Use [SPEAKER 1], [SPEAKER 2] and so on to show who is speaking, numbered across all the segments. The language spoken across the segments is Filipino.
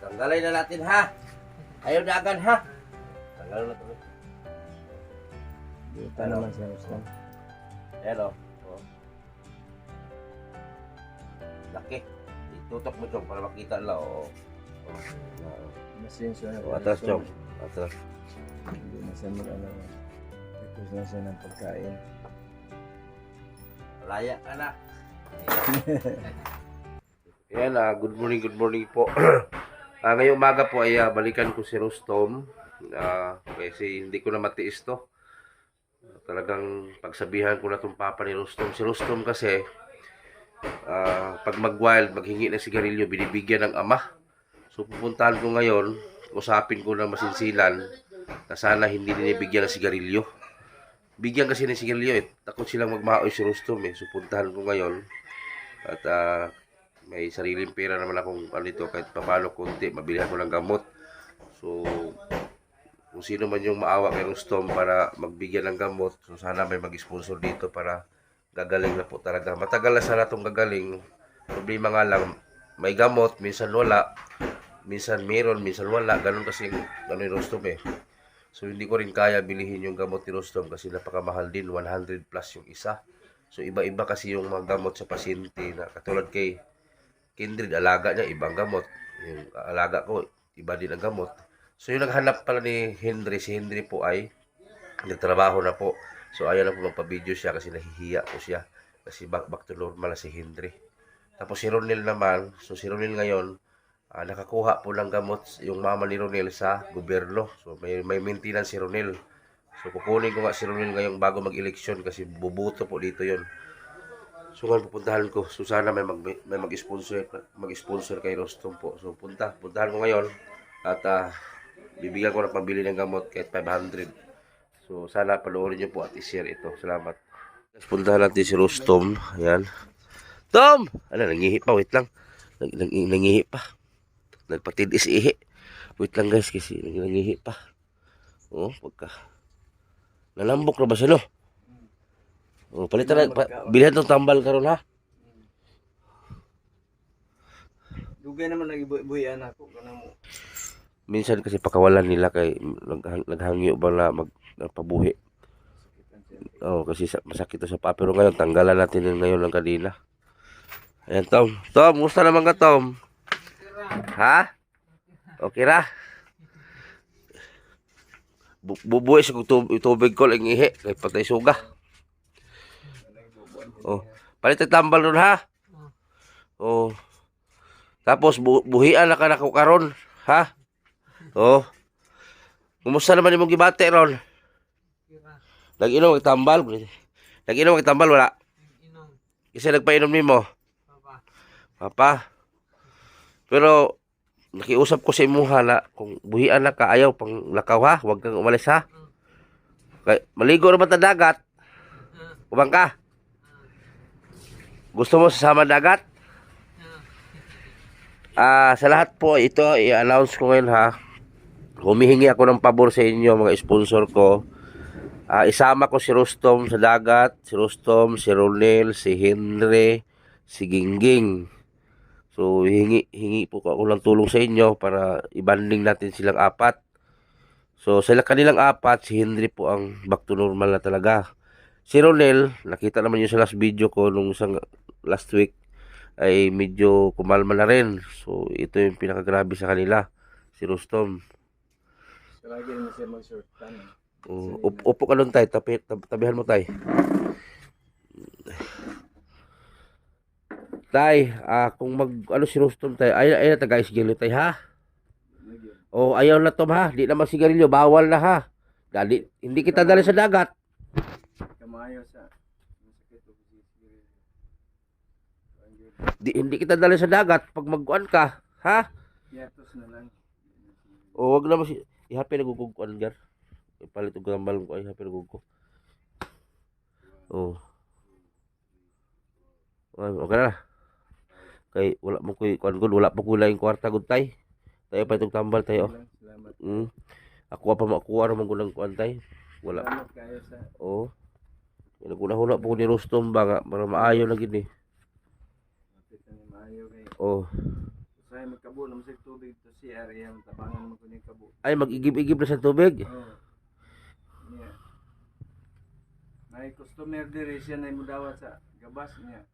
[SPEAKER 1] Tanggalin na natin ha. Ayaw dagan ha. Tanggalin na ito.
[SPEAKER 2] Dito naman siya gusto.
[SPEAKER 1] Ayan o. Oh. Laki. Itutok mo chong para makita nila. Oh.
[SPEAKER 2] Masensyo na.
[SPEAKER 1] Atras chong. Atras.
[SPEAKER 2] Hindi na siya mag-ano. Tapos na siya ng pagkain.
[SPEAKER 1] Malaya anak. Ayan good morning po. Ngayong umaga po ay balikan ko si Rustom. Kasi hindi ko na matiis to. Talagang pagsabihan ko na itong papa ni Rustom. Si Rustom kasi pag mag-wild, maghingi ng sigarilyo, binibigyan ng ama. So pupuntahan ko ngayon, usapin ko na masinsilan na sana hindi binibigyan ng sigarilyo. Bigyan kasi ng sigarilyo eh. Takot silang magmaoy si Rustom eh. So puntahan ko ngayon. At may sariling pera naman akong dito kahit papalo konti. Mabilihan ko ng gamot. So kung sino man yung maawa kay Rustom para magbigyan ng gamot. So sana may mag-sponsor dito para gagaling na po talaga. Matagal na sana itong gagaling. Problema nga lang, may gamot, minsan wala. Minsan meron, minsan wala. Ganun kasi yung Rustom eh. So hindi ko rin kaya bilihin yung gamot ni Rustom kasi napakamahal din, 100 plus yung isa. So iba-iba kasi yung mga gamot sa pasyente na katulad kay Kindred, alaga niya, ibang gamot. Yung alaga ko, iba din ang gamot. So yung naghanap pala ni Henry, si Henry po ay nagtrabaho na po. So ayaw na po magpa-video siya kasi nahihiya po siya. Kasi back to normal na si Henry. Tapos si Ronel naman, so si Ronel ngayon, nakakuha po ng gamot yung mama ni Ronel sa gobyerno. So may maintenance si Ronel. So kukunin ko nga si Ronel ngayong bago mag-eleksyon kasi bubuto po dito yon. So ngayon pupuntahan ko. So sana may mag-sponsor kay Rustom po. So puntahan ko ngayon at bibigyan ko ng pambili ng gamot kahit 500. So sana panoorin niyo po at i-share ito. Salamat. Puntahan natin si Rustom. Ayan. Tom! Nangihi pa. Wait lang. Nangihi pa. Nagpatidis ihi. Wait lang guys kasi nangihi pa. Oh, pagka. Nalambok na ba siya no? Oh, palitan na. Bilhan tong tambal karon ha.
[SPEAKER 2] Dugay naman lagi buhian ako kanang mo.
[SPEAKER 1] Minsan kasi pakawalan nila kay naghangyo ba na magpabuhi. Oh, kasi masakit to sa pa. Pero ngayon tanggalan natin yun ngayon ng kadina. Ayan Tom. Tom, gusto naman ka Tom? Ha? Okay ra? Bubuhay sa tubig ko lang ihi. Kaya patay suga. Oh. Palit ang tambal nun ha? Oh. Tapos buhian na ka na karon. Ha? Oh. Kumusta naman yung gibate ron? Nag-inom ang tambal. Nag-inom ang tambal wala? Kasi nagpainom nimo. Papa. Pero nakiusap ko sa imuha na kung buhian na ka ayaw pang lakaw ha, huwag kang umalis ha. Kay maligo ra ba ta dagat? Ubang ka? Gusto mo sasama dagat? Sa lahat po ito i-announce ko ngayon ha. Humihingi ako ng pabor sa inyo mga sponsor ko. Isama ko si Rustom sa dagat, si Rustom, si Ronel, si Henry, si Gingging. So hingi po ako ng tulong sa inyo para i-banding natin silang apat. So sila kanilang apat, si Henry po ang back to normal na talaga. Si Ronel, nakita naman yun sa last video ko nung isang last week ay medyo kumalma na rin. So ito yung pinakagrabe sa kanila, si Rustom.
[SPEAKER 2] Lagi naman siya mag-short plan.
[SPEAKER 1] Upo ka doon tay, tabihan mo tay. Tay, kung si Rustom tay, ay na tagay sigarilyo tay ha. O ayaw na Tom ha, di na magsigarilyo, bawal na ha. Dali, hindi kita dali sa dagat.
[SPEAKER 2] Kamayo sa
[SPEAKER 1] Hindi kita dali sa dagat pag magkuan ka, ha?
[SPEAKER 2] yatos na lang.
[SPEAKER 1] O wag na ihapi na gugugkuan gar. Palit og gambal ko ay hapi na gugko. Oh. Okay na. Kay wala mo koy kuan gud, wala pa ko laing kwarta gud tay. Tayo pa itong tambal tayo.
[SPEAKER 2] Salamat.
[SPEAKER 1] Ako pa makuha ra man gud ang kuan tay. Wala.
[SPEAKER 2] Salamat kayo sa
[SPEAKER 1] Naguna-huna po ni Rustom ba nga para maayo na gid ni.
[SPEAKER 2] kapit ni maayo kay.
[SPEAKER 1] Oh.
[SPEAKER 2] Sa tayo magkabo naman sa tubig to si area tabangan mo kuning kabo.
[SPEAKER 1] Ay, mag-igib-igib na sa tubig.
[SPEAKER 2] Oh. Yeah. May customer diri siya na mudawat sa gabas niya.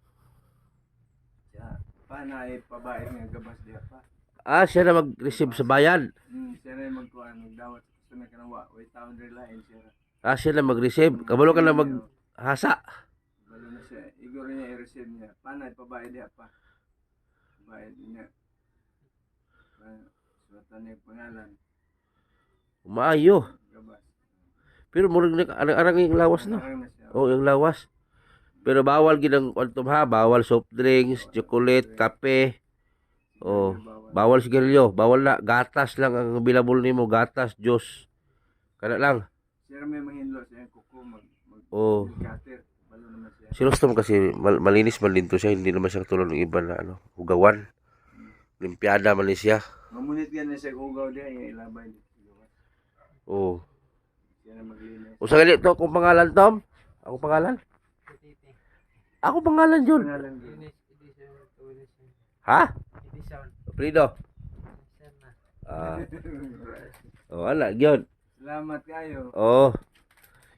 [SPEAKER 2] Siya pa na ipabayad nga gabas diha pa.
[SPEAKER 1] Ah, siya na mag-receive sa bayan.
[SPEAKER 2] Siya na magkuhan magdawat sa customer kanang way taon diri lain siya.
[SPEAKER 1] Ah, siya na mag-receive. Kabalo ka na maghasa.
[SPEAKER 2] Balo na siya. Igor niya i-receive niya. Pa na ipabayad diha pa. Bayad niya. Suwatan niya pangalan.
[SPEAKER 1] Maayo.
[SPEAKER 2] Gabas.
[SPEAKER 1] Pero murag arang yung lawas no.
[SPEAKER 2] Arang na siya.
[SPEAKER 1] Oh, yung lawas. Pero bawal gid ang kwantum ha, bawal soft drinks, chocolate, kape. Oh, bawal sigarilyo, bawal na gatas lang ang available nimo, gatas, juice. Kana lang.
[SPEAKER 2] Siya may mahinlo siya kuko
[SPEAKER 1] Oh.
[SPEAKER 2] cutter. Balo naman siya.
[SPEAKER 1] Si Rostom kasi malinis man din to siya, hindi naman siya katulad ng iba na ano, hugawan. Limpiada man din siya.
[SPEAKER 2] Mamunit yan na siya kugaw diha yung ilabay dito.
[SPEAKER 1] Oh.
[SPEAKER 2] Siya na maglinis.
[SPEAKER 1] Usa gali to akong pangalan Tom? Ako pangalan? Ako pangalan Jun.
[SPEAKER 2] Pangalan din.
[SPEAKER 1] Ha? Frido. Ah. Oh, ala gyud.
[SPEAKER 2] Salamat kayo.
[SPEAKER 1] Oh.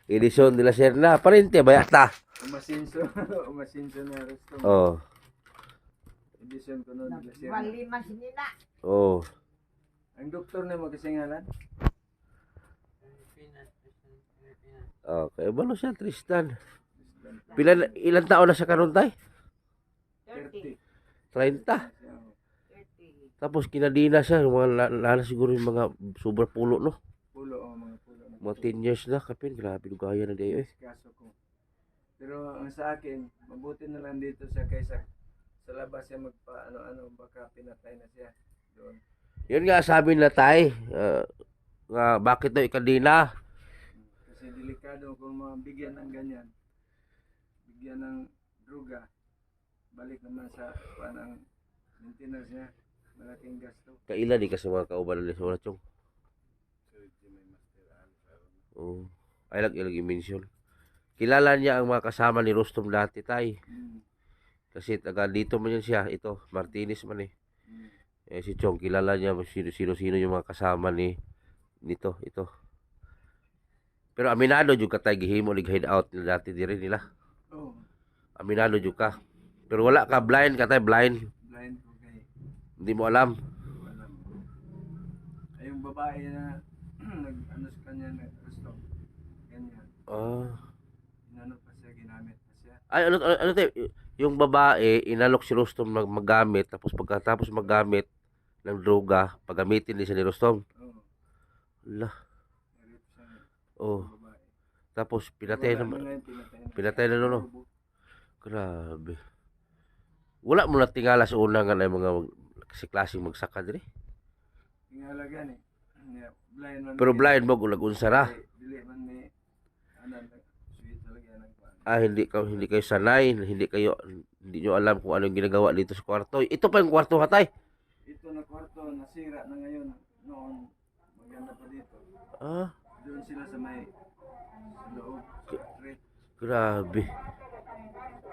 [SPEAKER 1] Edison de la Serna, parente bayata.
[SPEAKER 2] Umasinso. Umasinso na resto.
[SPEAKER 1] Oh.
[SPEAKER 2] Edison ko no nila siya.
[SPEAKER 3] Walimas nila.
[SPEAKER 1] Oh.
[SPEAKER 2] Ang doktor na magasingalan.
[SPEAKER 1] Okay, balo siya Tristan. Ilan taon na sa karon tay?
[SPEAKER 2] 30.
[SPEAKER 1] 30.
[SPEAKER 2] Siya,
[SPEAKER 3] 30.
[SPEAKER 1] Tapos kinadina siya, mga lala siguro yung mga sobra pulo no.
[SPEAKER 2] Pulo o mga pulo na.
[SPEAKER 1] Mga 10 years na kapin, grabe lugaya na dayo eh.
[SPEAKER 2] Kaso ko. Pero ang sa akin, mabuti na lang dito siya kaysa sa labas siya magpa ano-ano baka pinatay na siya doon.
[SPEAKER 1] Yun nga sabi na tay, nga bakit daw ikadina?
[SPEAKER 2] Kasi delikado kung mabigyan ng ganyan. Bigyan ng droga. Balik naman sa panang maintenance niya. Malaking gasto.
[SPEAKER 1] Kaila di ka sa mga kauban nila sa wala chong. Oh. Ay ilag i-mention. Kilala niya ang mga kasama ni Rostom dati tay. Kasi taga dito man yan siya, ito, Martinez man eh. Eh si Chong, kilala niya sino yung mga kasama ni nito, ito. Pero aminado jud ka tay gihimo lig hideout nila dati diri nila.
[SPEAKER 2] Oh,
[SPEAKER 1] Aminado jud ka. Pero wala ka blind ka tay, blind.
[SPEAKER 2] blind po kay.
[SPEAKER 1] Hindi mo alam.
[SPEAKER 2] Alam. Ay yung babae na nag-ano sa kanya na gusto. Ganyan.
[SPEAKER 1] Ah.
[SPEAKER 2] Inano pa siya, ginamit pa siya.
[SPEAKER 1] Ay ano tay, yung babae inalok si Rostom na maggamit tapos pagkatapos maggamit ng droga, paggamitin din siya ni Rostom.
[SPEAKER 2] Oh,
[SPEAKER 1] Ala.
[SPEAKER 2] narip siya ng
[SPEAKER 1] Oh,
[SPEAKER 2] babae.
[SPEAKER 1] tapos pinatay
[SPEAKER 2] Wala
[SPEAKER 1] na
[SPEAKER 2] ngayon, pinatay na.
[SPEAKER 1] pinatay na no. Grabe. Wala mo na tingala sa una nga na yung mga kasi klaseng magsaka diri.
[SPEAKER 2] Tingalagan eh. Yeah, blind man.
[SPEAKER 1] Pero blind mo kung lagunsa ra.
[SPEAKER 2] Dili man may anan sweet talaga ng kwan.
[SPEAKER 1] Ah, hindi kayo sanay, hindi nyo alam kung anong ginagawa dito sa kwarto. Ito pa yung kwarto hatay.
[SPEAKER 2] Ito na kwarto, nasira na ngayon. Noon, maganda pa dito.
[SPEAKER 1] Ah,
[SPEAKER 2] Doon sila sa may sa loob, sa street.
[SPEAKER 1] grabe.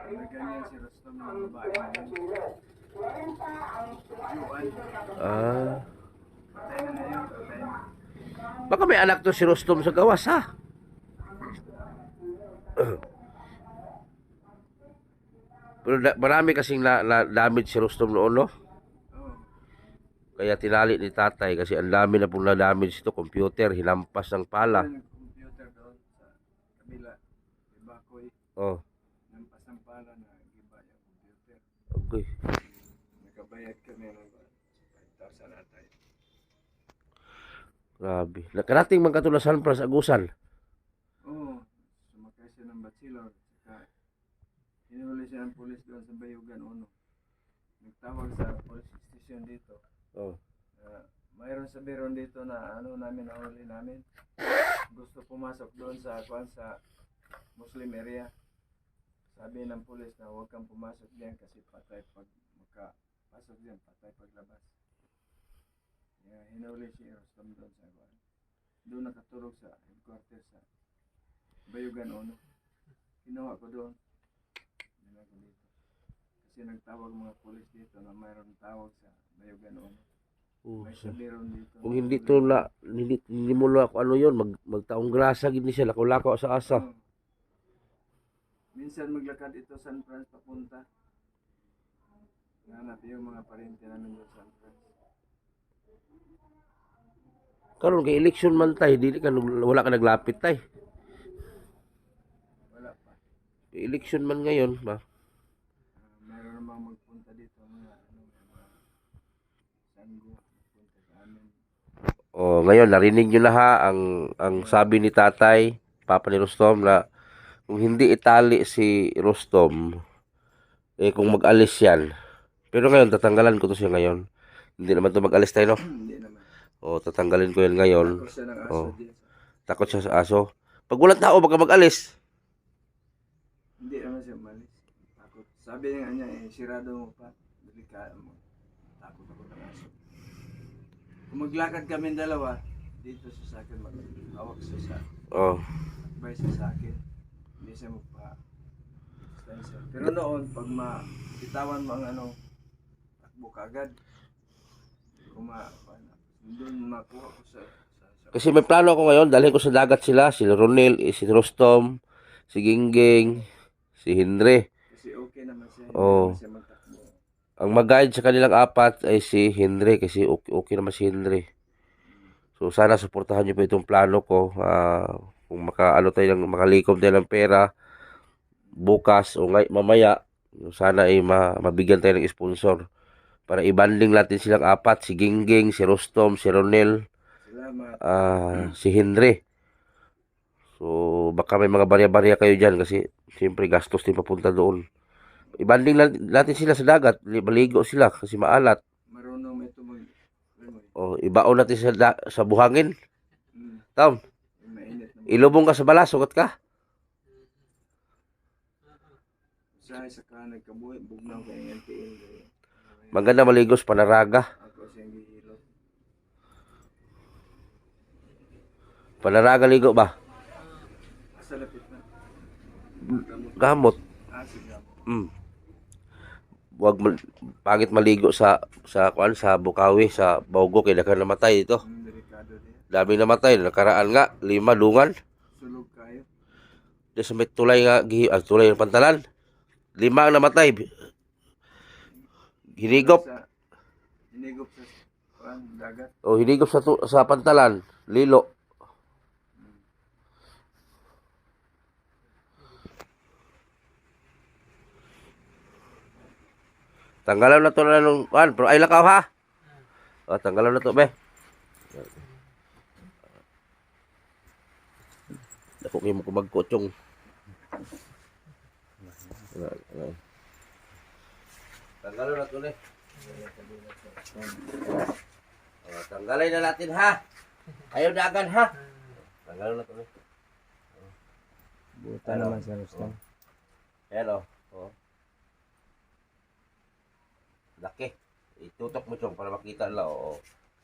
[SPEAKER 2] Ganyan si Rostom ng babae na yun. Juan,
[SPEAKER 1] Ah,
[SPEAKER 2] patay na ngayon, patay na.
[SPEAKER 1] baka may anak to si Rostom sa gawas ha. Pero marami kasing na damage si Rostom noon no.
[SPEAKER 2] Oh,
[SPEAKER 1] Kaya tinali ni tatay kasi ang dami na pong na-damage ito, computer, hinampas ng pala.
[SPEAKER 2] yung computer doon sa kabila. Ibakoy,
[SPEAKER 1] Oh,
[SPEAKER 2] nampas ng pala na iba yung computer.
[SPEAKER 1] okay.
[SPEAKER 2] Nakabayad kami ng 5,000 atay.
[SPEAKER 1] Grabe. Nakarating man katulasan para sa agusan.
[SPEAKER 2] Oo, sumakay siya ng bachelor. Saka, hinuli siya ng pulis doon sa Bayugan Uno. Nagtawag sa police station dito.
[SPEAKER 1] Oh.
[SPEAKER 2] Mayroon sa biron dito na ano namin, nahuli namin. Gusto pumasok doon sa Muslim area. Sabi ng pulis na huwag kang pumasok diyan kasi patay pag makapasok diyan, patay paglabas. Kaya hinuli si Rostom doon sa Guan. Doon nakatulog sa headquarters sa Bayugan Uno. Kinuha ko doon. Dinala ko dito. kasi nagtawag mga pulis dito na mayroon tawag sa Mayuganon.
[SPEAKER 1] Oh,
[SPEAKER 2] May sabiron dito.
[SPEAKER 1] kung hindi to na hindi mo na ako ano yon magtaong grasa gid ni siya lakaw-lakaw sa asa.
[SPEAKER 2] Oo. Minsan maglakad ito San Fran papunta. Nanap yung mga parente namin sa San Fran.
[SPEAKER 1] Karon kay election man tay dili ka wala ka naglapit tay.
[SPEAKER 2] Wala pa.
[SPEAKER 1] Kay election man ngayon ba.
[SPEAKER 2] Mayroon namang magpunta dito mga mga sanggo magpunta sa amin.
[SPEAKER 1] Oh, ngayon narinig niyo na ha ang sabi ni Tatay Papa ni Rostom na kung hindi itali si Rostom kung mag-alis yan. Pero ngayon tatanggalan ko to siya ngayon. Hindi naman to mag-alis tayo no.
[SPEAKER 2] Hindi naman.
[SPEAKER 1] Oh, tatanggalin ko yan ngayon.
[SPEAKER 2] Ako siya ng aso
[SPEAKER 1] Oh.
[SPEAKER 2] din.
[SPEAKER 1] Takot siya sa aso. Pag walang tao baka mag-alis.
[SPEAKER 2] Hindi naman siya umalis. Takot. Sabi nga niya sirado mo pa. Delikado mo. Takot ako ng aso. Kung maglakad kami dalawa, dito siya sa akin mag-hawak siya sa
[SPEAKER 1] Oh.
[SPEAKER 2] advice siya sa akin. Hindi siya magpa-distansya. Pero noon, pag bitawan mo ang takbo ka agad. Doon makuha ko sa
[SPEAKER 1] Kasi may plano ako ngayon, dalhin ko sa dagat sila, si Ronel, si Rostom, si Gingging, si Henry.
[SPEAKER 2] kasi okay naman siya.
[SPEAKER 1] Oo.
[SPEAKER 2] Hindi naman siya magtakbo.
[SPEAKER 1] Ang mag-guide sa kanilang apat ay si Henry kasi okay naman si Henry. So sana suportahan niyo po itong plano ko. Kung makalikom tayo ng pera bukas o mamaya, sana ay mabigyan tayo ng sponsor para i-banding natin silang apat, si Gingging, si Rostom, si Ronel,
[SPEAKER 2] Salamat.
[SPEAKER 1] si Henry. So baka may mga barya-barya kayo dyan kasi siyempre gastos din papunta doon. I-banding natin sila sa dagat, maligo sila kasi maalat.
[SPEAKER 2] Marunong ito
[SPEAKER 1] O ibaon natin sa buhangin. Tom,
[SPEAKER 2] mainit naman.
[SPEAKER 1] ilubong ka sa balas, sugat ka.
[SPEAKER 2] Sa ka nagkabuhi, bugnaw kay NPL.
[SPEAKER 1] Maganda maligos Panaraga.
[SPEAKER 2] Ako siyang gihilot.
[SPEAKER 1] Panaraga ligo ba?
[SPEAKER 2] Sa lapit na.
[SPEAKER 1] Gamot.
[SPEAKER 2] Sige.
[SPEAKER 1] Pangit maligo sa Bukawi, sa Baugo kay daghang namatay dito.
[SPEAKER 2] Delikado din.
[SPEAKER 1] Dami namatay, nakaraan nga 5 dungan.
[SPEAKER 2] Sulog kayo.
[SPEAKER 1] Di sa may tulay nga tulay ng Pantalan. 5 ang namatay. Hinigop.
[SPEAKER 2] Hinigop sa dagat.
[SPEAKER 1] O hinigop sa Pantalan, Lilo. Tanggalan na to na nung pero ay lakaw ha. O tanggalan na to be. Ako kayo mo kumagkotsong. Tanggalan na to ne. Tanggalin na natin ha. Ayaw dagan ha. Tanggalan na to ne.
[SPEAKER 2] Buta naman sa Rustam.
[SPEAKER 1] Hello. Oh. Laki. Itutok mo chong para makita nila. Oo.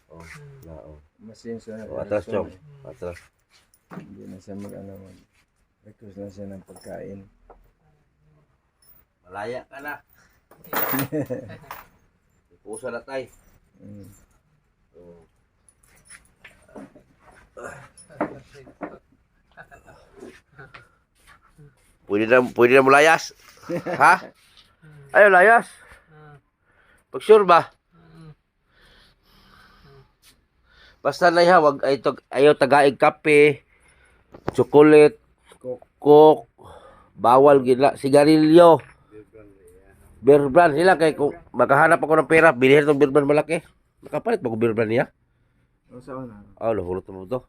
[SPEAKER 1] Oh. Oh.
[SPEAKER 2] Masinso na.
[SPEAKER 1] Atras chong. Atras.
[SPEAKER 2] Hindi na siya request na siya ng pagkain.
[SPEAKER 1] Malaya ka na. Pusa na tayo. Oh. Pwede na mo layas. Ha? Ayaw layas. Pag sure ba? Basta na wag ayaw tagaig kape, chocolate, coke, bawal gila, sigarilyo. Beer brand sila kay kung maghahanap ako ng pera, bilhin itong beer brand malaki. Nakapalit ba ko beer brand niya?
[SPEAKER 2] O saan na?
[SPEAKER 1] Hulot mo to.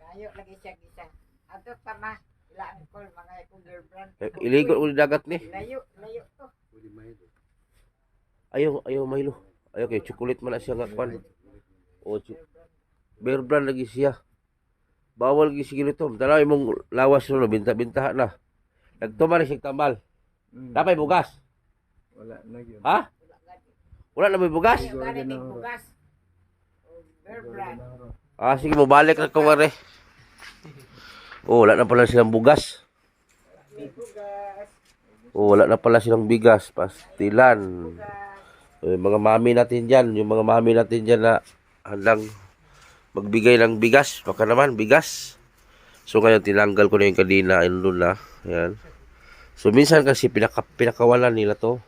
[SPEAKER 3] Layo lagi siya gisa. Ato tama. Ilaan ko mga ikong girlfriend.
[SPEAKER 1] Iligo uli dagat ni.
[SPEAKER 3] Layo to.
[SPEAKER 1] Ayaw Milo. Ayaw kay chocolate man na siya nga kwan. O beer brand lagi siya. Bawal gi sige nito. Tanaw imong lawas no binta-bintahan na. Nagtumari sig tambal. Dapat bugas.
[SPEAKER 2] Wala na yun.
[SPEAKER 1] Ha? Wala na may bugas?
[SPEAKER 3] Ayaw gani may bugas. Girlfriend.
[SPEAKER 1] Sige mo balik na ko mare. Wala na pala silang bugas.
[SPEAKER 3] May bugas.
[SPEAKER 1] Oh, wala na pala silang bigas, pastilan. Mga mami natin dyan, yung mga mami natin dyan na handang magbigay ng bigas. Baka naman, bigas. So ngayon, tinanggal ko na yung kadina, doon na. Ayan. So minsan kasi pinakawalan nila to.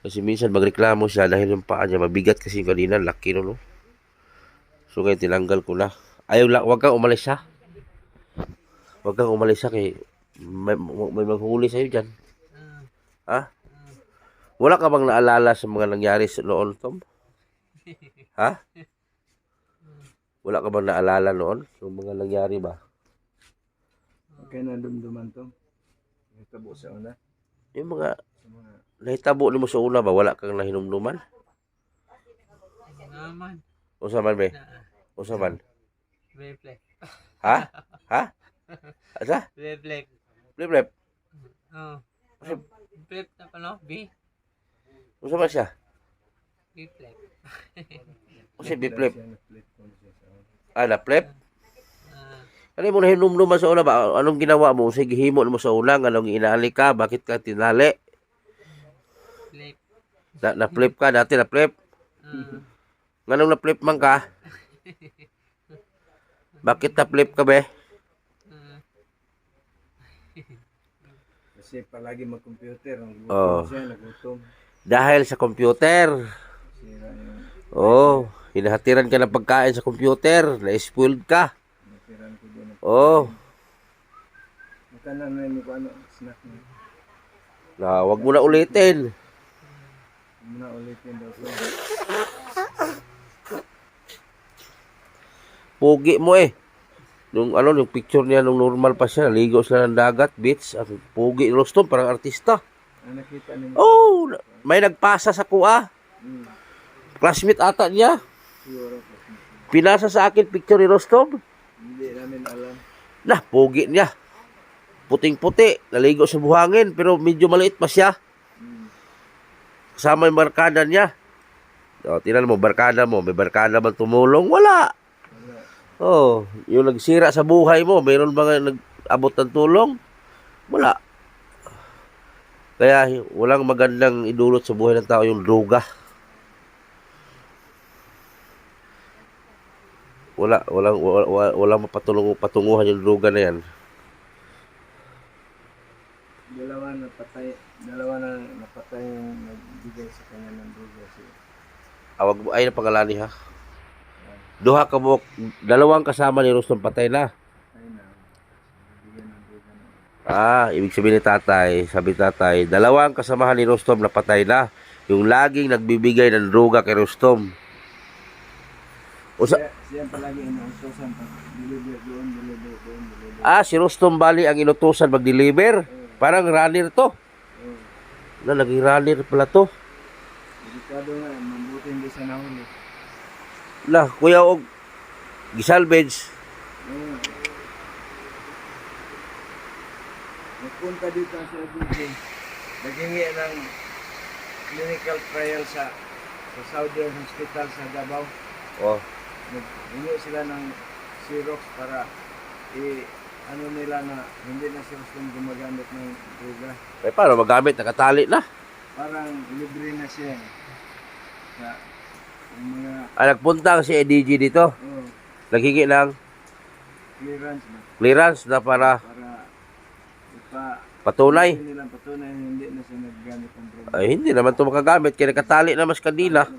[SPEAKER 1] Kasi minsan magreklamo siya dahil yung paa niya mabigat kasi yung kadina, laki no. So ngayon, tinanggal ko na. Ayaw lang, wag kang umalis ha. Wag kang umalis ha kay may maghuli sa'yo dyan. Ha? Wala ka bang naalala sa mga nangyari noon, Tom? Ha? Wala ka bang naalala noon? Yung mga nangyari ba?
[SPEAKER 2] Okay na dumduman to. Itabo sa una.
[SPEAKER 1] Yung mga
[SPEAKER 2] Sa mga
[SPEAKER 1] nahitabo ni mo sa una ba? Wala kang nahinumduman?
[SPEAKER 4] Naman.
[SPEAKER 1] Usa man be?
[SPEAKER 4] Na.
[SPEAKER 1] Usa man?
[SPEAKER 4] Reflect.
[SPEAKER 1] Ha? Ha? Asa?
[SPEAKER 4] Reflect.
[SPEAKER 1] Blip blip.
[SPEAKER 4] Oh.
[SPEAKER 1] Usa,
[SPEAKER 4] Flip na pa no? B.
[SPEAKER 1] usa man siya?
[SPEAKER 4] Reflect.
[SPEAKER 1] Usa blip blip.
[SPEAKER 2] siya na-flip ko siya sa una.
[SPEAKER 1] Ah, na flip?
[SPEAKER 4] Ah,
[SPEAKER 1] Ano mo nahinumduman sa una ba? Anong ginawa mo? Sige, himo mo sa una. Anong inali ka? Bakit ka tinali?
[SPEAKER 4] flip.
[SPEAKER 1] Na flip ka? Dati na flip?
[SPEAKER 4] Ah,
[SPEAKER 1] Nganong na flip man ka? Bakit na flip ka be?
[SPEAKER 4] ah,
[SPEAKER 2] Kasi palagi mag-computer. Ang gutom
[SPEAKER 1] Oh.
[SPEAKER 2] siya, nagutom.
[SPEAKER 1] Dahil sa computer.
[SPEAKER 2] Sira yung
[SPEAKER 1] Oh, hinahatiran ka ng pagkain sa computer. Na-spoiled ka.
[SPEAKER 2] natiran ko din.
[SPEAKER 1] Oh,
[SPEAKER 2] Makanan na yun ko ano, snack na.
[SPEAKER 1] na wag mo na ulitin.
[SPEAKER 2] Muna ulitin daw ko.
[SPEAKER 1] Pugi mo eh. Nung ano, yung picture niya nung normal pa siya, naligo sila ng dagat, beach. Ang pugi ni Rostom, parang artista.
[SPEAKER 2] Ang nakita ninyo.
[SPEAKER 1] Oh, may nagpasa sa kuha.
[SPEAKER 2] Hmm.
[SPEAKER 1] Classmate ata niya.
[SPEAKER 2] Siguro.
[SPEAKER 1] Pinasa sa akin picture ni Rostom.
[SPEAKER 2] Hindi namin alam.
[SPEAKER 1] Nah, pugi niya. Puting-puti, naligo sa buhangin, pero medyo maliit pa siya.
[SPEAKER 2] Hmm.
[SPEAKER 1] Kasama yung barkada niya. O, tingnan mo, barkada mo. May barkada bang tumulong? Wala.
[SPEAKER 2] Wala.
[SPEAKER 1] Oh, yung nagsira sa buhay mo, mayroon ba nga nag-abot ng tulong? Wala. Kaya walang magandang idulot sa buhay ng tao yung droga. Walang patunguhan yung droga na yan.
[SPEAKER 2] Dalawa na napatay yung nagbigay sa kanya ng droga siya.
[SPEAKER 1] Awag mo, ay na pangalani ha. Duha ka mo, dalawang kasama ni Rostom patay na.
[SPEAKER 2] Ay na. Nagbigay ng droga na.
[SPEAKER 1] Ah, ibig sabihin ni tatay, sabi tatay, dalawang kasamahan ni Rostom na patay na. Yung laging nagbibigay ng droga kay Rostom.
[SPEAKER 2] Siya palagi inuutosan pag deliver doon, deliver doon, deliver.
[SPEAKER 1] Ah, si Rostom bali ang inutusan mag-deliver. Parang runner to.
[SPEAKER 2] Oh.
[SPEAKER 1] Na, naging runner pala to.
[SPEAKER 2] Delikado nga, mabuti hindi siya nahuli.
[SPEAKER 1] La, kuya og gisalvage.
[SPEAKER 2] Oo. Nagpunta dito sa FBC. Naghingi ng clinical trial sa Southern Hospital sa Davao.
[SPEAKER 1] Oh,
[SPEAKER 2] Naghingi sila ng Xerox para ano nila na hindi na sila gumagamit ng droga.
[SPEAKER 1] ay paano magamit? Nakatali na.
[SPEAKER 2] Parang libre na siya. Sa yung mga
[SPEAKER 1] Ah, nagpunta ang si EDG dito. Naghingi ng
[SPEAKER 2] clearance na
[SPEAKER 1] clearance na para patunay.
[SPEAKER 2] hindi nilang patunay na hindi na siya naggamit ng droga.
[SPEAKER 1] Ay, hindi naman to makagamit. Kaya nakatali na mas kanila.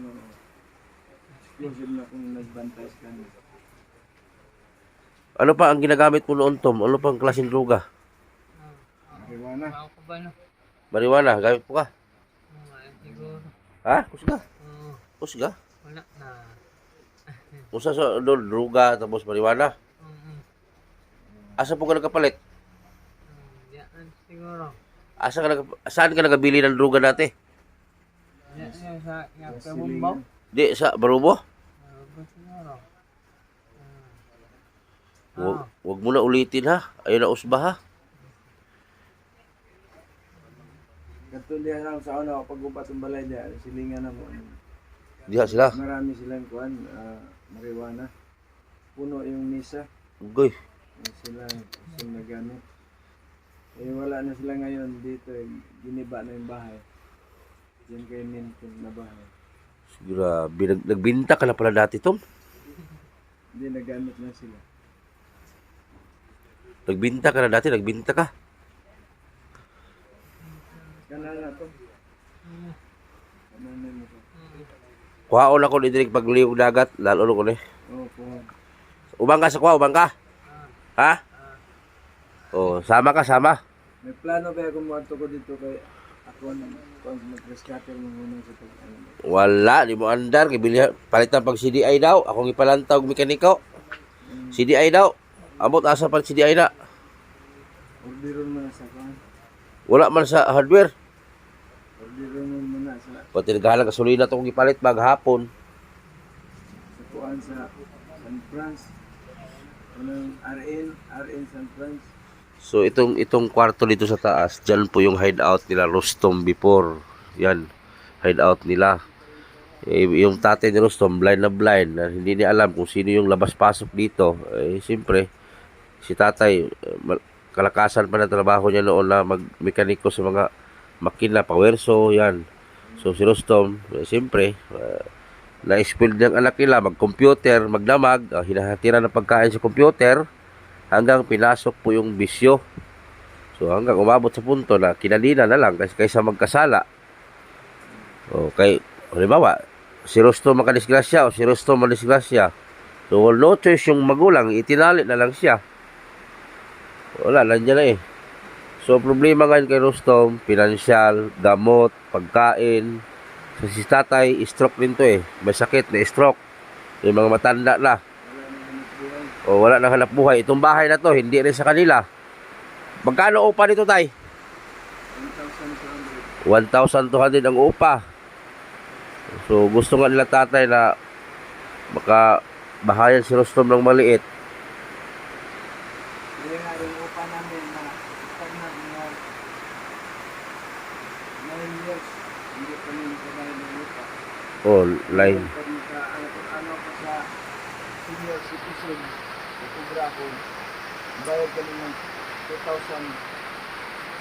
[SPEAKER 2] Exclusive na kung nagbantay sa kanya.
[SPEAKER 1] Ano pa ang ginagamit mo noon, Tom? Ano pa ang klaseng droga?
[SPEAKER 2] Marijuana.
[SPEAKER 4] Ako ko ba no?
[SPEAKER 1] Marijuana, gamit mo ka?
[SPEAKER 4] Siguro.
[SPEAKER 1] Ha? Kusga?
[SPEAKER 4] Oo.
[SPEAKER 1] Kusga?
[SPEAKER 4] Wala na.
[SPEAKER 1] Usa sa doon, droga, tapos marijuana.
[SPEAKER 4] Mm.
[SPEAKER 1] Asa po ka nagkapalit?
[SPEAKER 4] Diyan siguro.
[SPEAKER 1] Saan ka nagabili ng droga dati?
[SPEAKER 4] Diyan sa Yakabumbaw.
[SPEAKER 1] Di, sa Barubo?
[SPEAKER 4] Siguro.
[SPEAKER 1] Wag mo na ulitin ha. Ayun na usba ha.
[SPEAKER 2] Katulihan lang sa una, pag-upat ng balay dyan, silingan na mo.
[SPEAKER 1] Diha sila.
[SPEAKER 2] Marami silang kuhan, marijuana. Puno yung misa.
[SPEAKER 1] Ugoy.
[SPEAKER 2] Sila nagamit. Eh wala na sila ngayon dito eh. Giniba na yung bahay. Diyan kay Minton na bahay.
[SPEAKER 1] Grabe, nagbinta ka na pala dati, Tom.
[SPEAKER 2] Hindi nagamit na sila.
[SPEAKER 1] Nagbinta ka na dati, nagbinta ka.
[SPEAKER 2] Kanan na to. Kanan na nito.
[SPEAKER 1] Kuhaon ako ni Direk pagliyog dagat, lalo ko ni.
[SPEAKER 2] Oo, kuha.
[SPEAKER 1] Ubang ka sa kuha, ubang ka. Ha? Oh, sama ka, sama.
[SPEAKER 2] May plano ba kung mo ko dito kay ako nang kung mag-rescatter mo muna sa pag ano.
[SPEAKER 1] Wala, di mo andar, kibili palitan pag CDI daw, akong ipalantawg mekaniko. CDI daw. Abot asa pa CDI na.
[SPEAKER 2] Orderon mo na sa kuha.
[SPEAKER 1] Wala man sa hardware.
[SPEAKER 2] Orderon mo muna sa
[SPEAKER 1] Pati naghalang gasolina to kung ipalit maghapon.
[SPEAKER 2] kuhaan sa San Franz. Anong RN San Franz.
[SPEAKER 1] So itong kwarto dito sa taas, diyan po yung hideout nila Rustom before. Yan, hideout nila. Yung tatay ni Rustom blind na hindi niya alam kung sino yung labas-pasok dito. Siyempre, si tatay kalakasan pa na trabaho niya noon na magmekaniko sa mga makina, pawerso, yan. So si Rustom, siyempre, na-spoil ng anak nila, mag-computer, magdamag, hinahatiran ng pagkain sa computer, hanggang pinasok po yung bisyo. So hanggang umabot sa punto na kinalina na lang kaysa magkasala. Okay, halimbawa, si Rustom makadisgrasya o si Rustom madisgrasya. So no choice yung magulang, itinali na lang siya. Wala, nandiyan na eh. So problema ngayon kay Rustom, pinansyal, gamot, pagkain. So si tatay, stroke din to eh. May sakit na stroke. Yung mga matanda na. O wala nang hanap buhay. Itong bahay na to, hindi rin sa kanila. Magkano upa nito, tay? 1,200 ang upa. So gusto nga nila tatay na makabahayan si Rustom ng maliit.
[SPEAKER 2] Kaya nga rin upa namin na stagnant na 9 years. Hindi pa rin nakabayad ng upa.
[SPEAKER 1] Oh, line.
[SPEAKER 2] Pag ano ko sa senior citizen, ito ako, bayad kami ng 2,000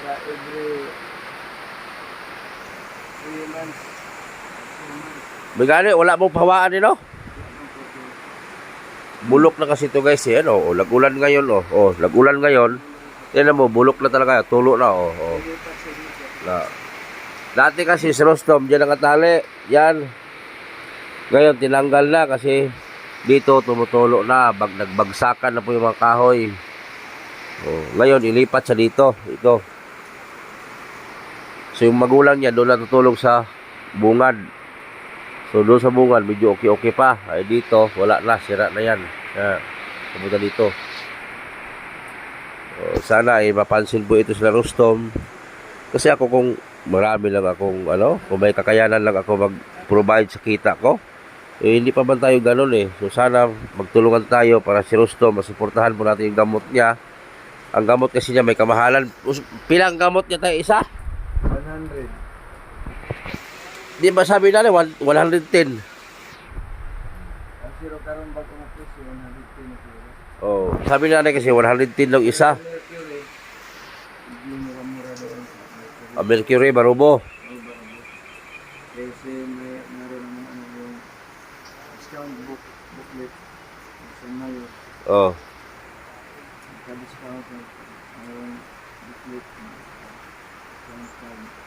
[SPEAKER 2] sa every 3 months.
[SPEAKER 1] Bigani, wala mong pahawaan din, no? Bulok na kasi ito, guys, eh. Ano? O, lag-ulan ngayon, oh. Oh, lag-ulan ngayon. Tignan mo, bulok na talaga. Tulo na, oh. Oh. Na. Dati kasi si Rustom, dyan nakatali. Yan. Ngayon, tinanggal na kasi dito tumutulo na. Nagbagsakan na po yung mga kahoy. Oh, ngayon, ilipat siya dito. Ito. So, yung magulang niya doon natutulog sa bungad. So, doon sa bungad, medyo okay pa. Ay, dito, wala na. Sira na yan. Pumunta dito. Sana ay mapansin po ito sila Rustom. Kasi ako kung marami lang akong, kung may kakayanan lang ako mag-provide sa kita ko, hindi pa man tayo ganun eh. So, sana magtulungan tayo para si Rustom, masuportahan po natin yung gamot niya. Ang gamot kasi niya may kamahalan. Pilang gamot niya tayo isa?
[SPEAKER 2] 100.
[SPEAKER 1] Di ba sabi natin 110?
[SPEAKER 2] Ang zero karon bago mo presyo 110 na siguro.
[SPEAKER 1] Oh, sabi natin kasi 110 lang isa.
[SPEAKER 2] Mercury, hindi mura-mura doon sa Mercury.
[SPEAKER 1] Mercury, Barubo.
[SPEAKER 2] Kasi may naroon naman yung discount booklet sa Mayo.
[SPEAKER 1] Oh.
[SPEAKER 2] Naka-discount na mayroong booklet na discount card.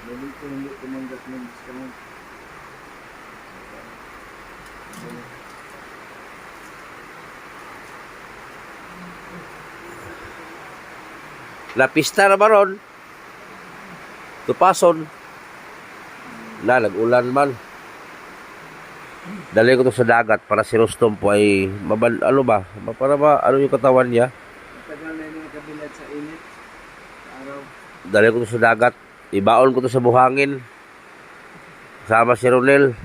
[SPEAKER 2] Dahil ko hindi tumanggap ng discount.
[SPEAKER 1] Napista na ba ron? Tupason. Nag-ulan man. Dali ko to sa dagat para si Rustom po ay ano yung katawan niya.
[SPEAKER 2] Tagal na yung nakabilad sa init. Sa araw.
[SPEAKER 1] Dali ko to sa dagat. Ibaon ko to sa buhangin. Sama si Ronel.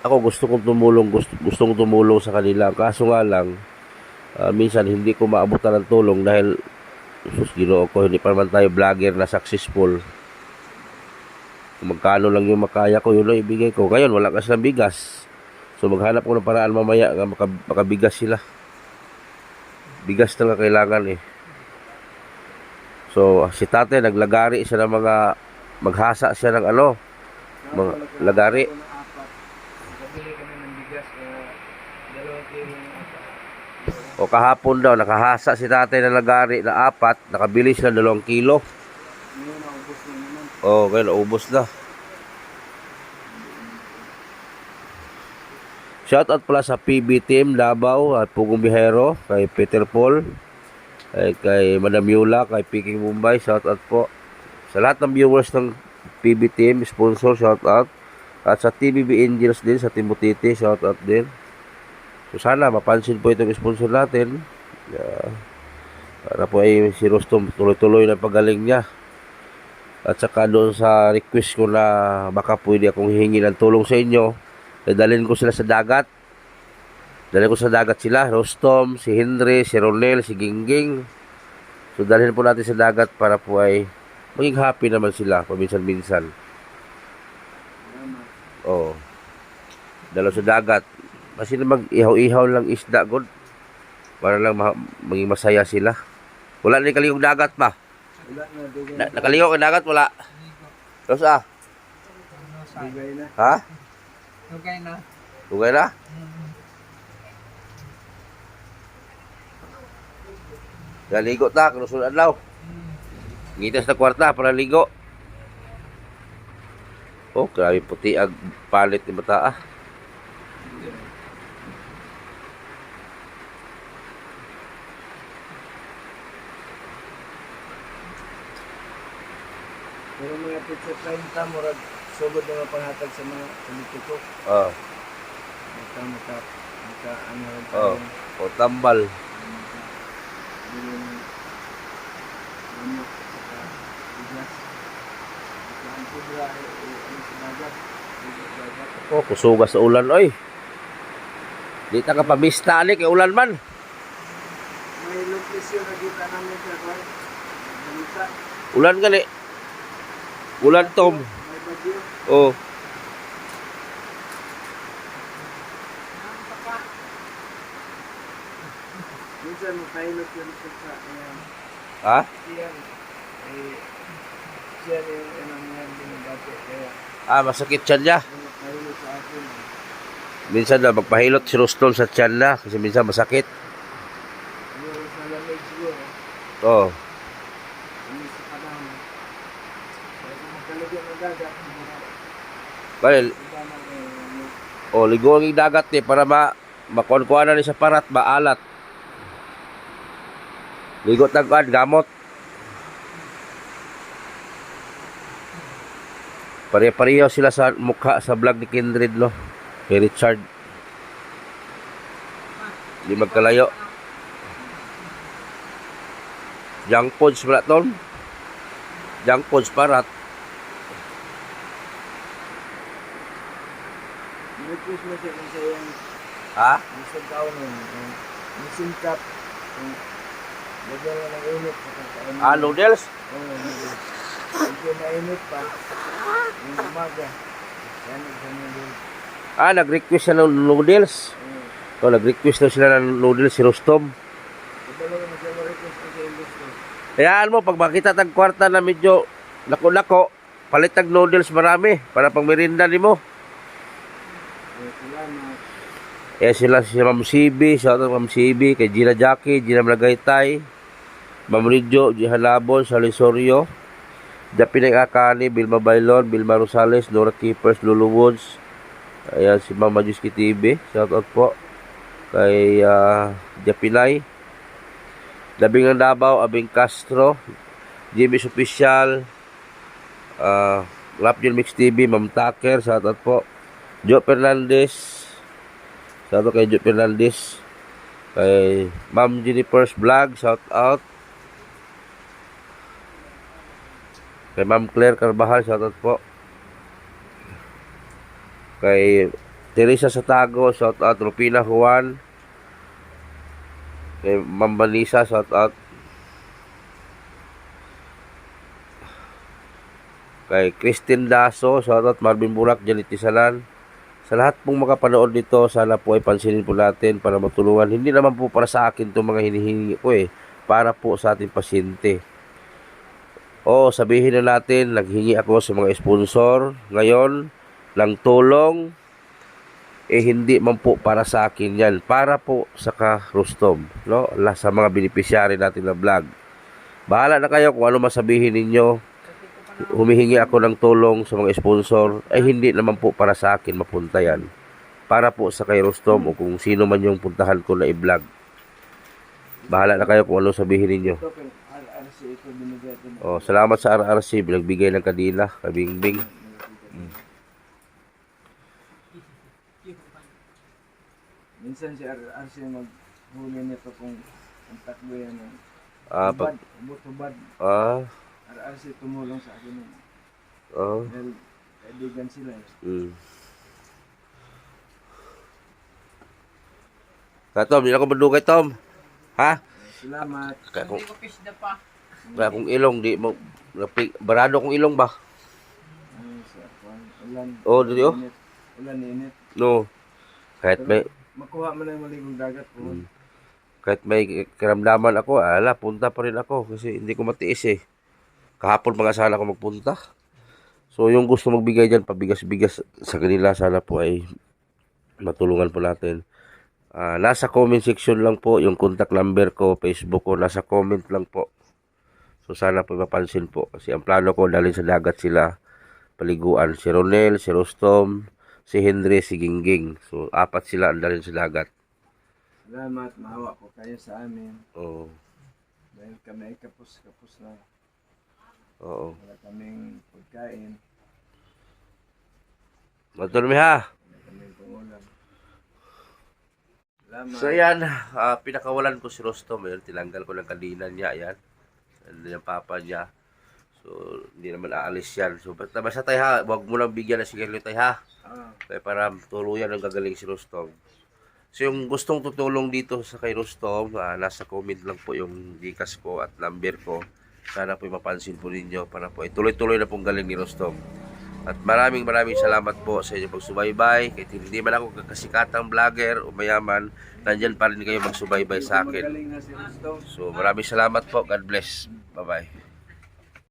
[SPEAKER 1] Ako gusto kong tumulong sa kanila. Kaso nga lang, minsan hindi ko maabutan ng tulong dahil sus, Ginoo ko, hindi pa naman tayo vlogger na successful. Kung magkano lang yung makaya ko, yun ang ibigay ko. Ngayon, wala kasi ng bigas. So maghanap ko ng paraan mamaya nga makabigas sila. Bigas talaga kailangan eh. So si tate naglagari siya ng mga maghasa siya ng ano, mga lagari.
[SPEAKER 2] Nabili kami ng bigas kaya 2 kilo yung apat.
[SPEAKER 1] O kahapon daw nakahasa si tate ng lagari na 4, nakabili siya 2 kilo.
[SPEAKER 2] Ngayon naubos na naman.
[SPEAKER 1] Oh, kaya naubos na. Shoutout pala sa PB Team Davao at Pugong Bihero, kay Peter Paul, kay Madam Yula, kay Peking Mumbai, shoutout po. Sa lahat ng viewers ng PB Team, sponsor, shoutout. At sa TBB Angels din, sa Timotiti, shoutout din. So sana mapansin po itong sponsor natin. Para po ay si Rostom tuloy-tuloy na pagaling niya. At saka doon sa request ko na baka pwede akong hihingi ng tulong sa inyo, dalhin ko sila sa dagat. Dalhin ko sa dagat sila, Rostom, si Henry, si Ronel, si Gingging. So dalhin po natin sa dagat para po ay maging happy naman sila paminsan-minsan. Oh. Dalaw sa dagat. Kasi na mag-ihaw-ihaw lang isda, God. Para lang maging masaya sila. Wala na kaligong dagat pa.
[SPEAKER 2] Wala na, dugay na.
[SPEAKER 1] Nakaligaw ang dagat, wala. Tapos
[SPEAKER 2] Dugay na.
[SPEAKER 1] ha?
[SPEAKER 4] Okay na.
[SPEAKER 1] Lugay na? Naligo ta, kanusunod adlaw. Ngitas na kwarta para ligo. Oh, grabe puti ag palit ni bata ah.
[SPEAKER 2] Pero mga pizza 30, murag sugod na mga panghatag sa mga politiko.
[SPEAKER 1] Oh,
[SPEAKER 2] Ano rin
[SPEAKER 1] oh. O tambal. Oh, kusuga sa ulan oy. Di ta ka pabista ani kay ulan man.
[SPEAKER 2] May location na kita namin sa kwan. Balita,
[SPEAKER 1] Ulan gali. Ulan tom.
[SPEAKER 2] may bagyo.
[SPEAKER 1] Oh.
[SPEAKER 2] Minsan makailot yun sa ayan.
[SPEAKER 1] Ha?
[SPEAKER 2] Siyan, siyan yung anong yan binabate. Kaya
[SPEAKER 1] Ah, masakit siya niya.
[SPEAKER 2] makailot sa akin.
[SPEAKER 1] Minsan na magpahilot si Rostom sa tiyan na kasi minsan masakit.
[SPEAKER 2] Siguro sa lamig siguro.
[SPEAKER 1] Oh.
[SPEAKER 2] Ano sa kadama. Kaya kung makaligyan ng dagat, siguro.
[SPEAKER 1] Well,
[SPEAKER 2] Iba na
[SPEAKER 1] o ligo ang dagat ni para makuha na ni sa parat maalat. Ligot ng kuan gamot. Pare-pareho sila sa mukha sa vlog ni Kindred no. Kay Richard. Di magkalayo. Junk foods pala ton. Junk foods parat.
[SPEAKER 2] request mo siya kung siya yung
[SPEAKER 1] Ha?
[SPEAKER 2] isang taon nun. Yung singkap. Yung lagyan mo ng init.
[SPEAKER 1] Ah, noodles?
[SPEAKER 2] Oo, noodles. Hindi mainit pa. Yung umaga. Yan ang sa noodles.
[SPEAKER 1] Ah, nag-request siya ng noodles.
[SPEAKER 2] Oo.
[SPEAKER 1] Oh, nag-request daw sila ng noodles si Rostom.
[SPEAKER 2] Ito lang naman siya request ko sa industry.
[SPEAKER 1] Hayaan mo, pag makita tag kwarta na medyo lako-lako, palit tag noodles marami para pang merinda ni mo.
[SPEAKER 2] Salamat.
[SPEAKER 1] Eh sila si Ma'am CB, shoutout Ma'am CB, kay Gina Jackie, Gina Malagaytay, Ma'am Ridjo, Jihan Labon, Salisorio, Japinay Akani, Bilma Bailon, Bilma Rosales, Nora Keepers, Lulu Woods, ayan si Ma'am Majuski TV, shoutout po, kay Japinay, Labing ng Davao, Abing Castro, Jimmy's Official, Rapjun Mix TV, Ma'am Tucker, shoutout po, Joe Fernandez, shoutout kay Joe Fernandez, kay Ma'am Jennifer's Vlog, shoutout, kay Ma'am Claire Carvajal, shoutout po, kay Teresa Satago, shoutout, Rupina Juan, kay Ma'am Vanessa, shoutout, kay Christine Daso, shoutout, Marvin Burak, Janet Tisalan, Sa lahat pong makapanood nito, sana po ay pansinin po natin para matulungan. Hindi naman po para sa akin itong mga hinihingi ko para po sa ating pasyente. O sabihin na natin, naghingi ako sa mga sponsor ngayon ng tulong, hindi man po para sa akin yan. Para po sa Rustom, no? Sa mga beneficiary natin na vlog. Bahala na kayo kung ano masabihin ninyo. Humihingi ako ng tulong sa mga sponsor, hindi naman po para sa akin mapunta yan. Para po sa kay Rustom o kung sino man yung puntahan ko na i-vlog. Bahala na kayo kung ano sabihin ninyo.
[SPEAKER 2] Ito kay RRC ito binigay ito.
[SPEAKER 1] Salamat sa RRC, binagbigay ng kadila, kabingbing.
[SPEAKER 2] Minsan si RRC maghuli nito kung ang takbo yan.
[SPEAKER 1] Pag,
[SPEAKER 2] Tubad.
[SPEAKER 1] ah,
[SPEAKER 2] RRC tumulong sa akin.
[SPEAKER 1] oh,
[SPEAKER 2] Dahil kaibigan sila.
[SPEAKER 1] Tom, hindi ako madugay, Tom. Ha?
[SPEAKER 2] Salamat.
[SPEAKER 1] Kaya kung,
[SPEAKER 4] Hindi ko pisda pa.
[SPEAKER 1] kaya kung ilong, di mo, barado kong ilong ba?
[SPEAKER 2] Ano sa kwan? Ulan.
[SPEAKER 1] Oh, dito, oh.
[SPEAKER 2] Init. Ulan init.
[SPEAKER 1] No. Kahit may,
[SPEAKER 2] Makuha mo na yung maligong dagat po.
[SPEAKER 1] kahit may karamdaman ako, punta pa rin ako kasi hindi ko matiis Kahapon pa nga sana ako magpunta. So, yung gusto magbigay dyan, pabigas-bigas sa kanila, sana po ay matulungan po natin. Nasa comment section lang po, yung contact number ko, Facebook ko, nasa comment lang po. So, sana po mapansin po. Kasi ang plano ko, dalhin sa dagat sila, paliguan. Si Ronel, si Rustom, si Henry, si Gingging. So, 4 sila ang dalhin sa dagat.
[SPEAKER 2] Salamat. Maawa po kayo sa amin.
[SPEAKER 1] Oo.
[SPEAKER 2] Dahil kami ay kapos-kapos na.
[SPEAKER 1] Oo.
[SPEAKER 2] Wala kaming pagkain.
[SPEAKER 1] Matulmi ha.
[SPEAKER 2] Wala kaming pangulam. Salamat.
[SPEAKER 1] So yan, pinakawalan ko si Rustom. Tinanggal ko ng kadinan niya. Yan. Ano yung papa niya. So, hindi naman aalis yan. So, basta tayo ha. Huwag mo lang bigyan ng sigarilyo tayo ha. Kaya para tuluyan ang gagaling si Rustom. So, yung gustong tutulong dito sa kay Rustom, nasa comment lang po yung Gcash ko at number ko. Sana po mapansin po ninyo para po tuloy-tuloy na pong galing ni Rustom. At maraming salamat po sa inyong pagsubaybay. Kahit hindi man ako kasikatang vlogger o mayaman, nandyan pa rin kayo magsubaybay sa akin.
[SPEAKER 2] Magaling na si Rustom.
[SPEAKER 1] So maraming salamat po. God bless. Bye-bye.